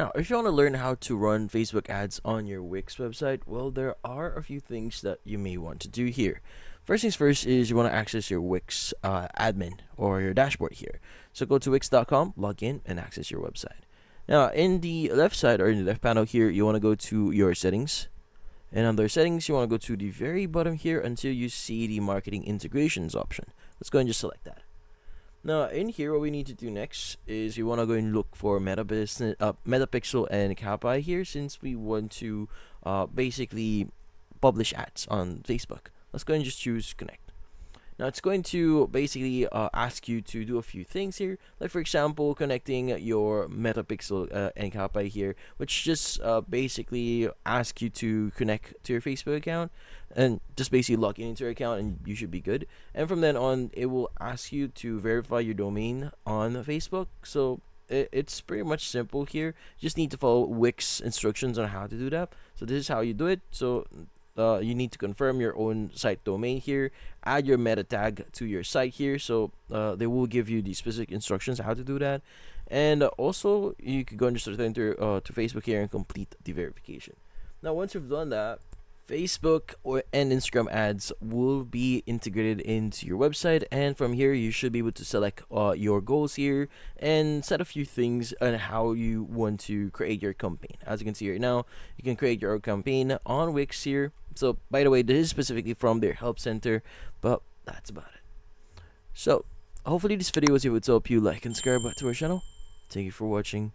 Now, if you want to learn how to run Facebook ads on your Wix website, well, there are a few things that you may want to do here. First things first is you want to access your Wix admin or your dashboard here. So go to wix.com, log in, and access your website. Now, in the left side or in the left panel here, you want to go to your settings. And under settings, you want to go to the very bottom here until you see the marketing integrations option. Let's go and just select that. Now, in here, what we need to do next is we want to go and look for Metapixel and Kappa here, since we want to basically publish ads on Facebook. Let's go and just choose Connect. Now, it's going to basically ask you to do a few things here, like for example, connecting your Metapixel and Kappa here, which just basically ask you to connect to your Facebook account and just basically log into your account, and you should be good. And from then on, it will ask you to verify your domain on Facebook. So it's pretty much simple here. You just need to follow Wix instructions on how to do that. So this is how you do it. So you need to confirm your own site domain here, add your meta tag to your site here, so they will give you the specific instructions how to do that. And also you could go and just enter to Facebook here and complete the verification. Now, once you've done that, Facebook and Instagram ads will be integrated into your website, and from here you should be able to select your goals here and set a few things on how you want to create your campaign. As you can see right now, you can create your own campaign on Wix here. So by the way, this is specifically from their help center, but that's about it. So hopefully this video was able to help you like and subscribe to our channel. Thank you for watching.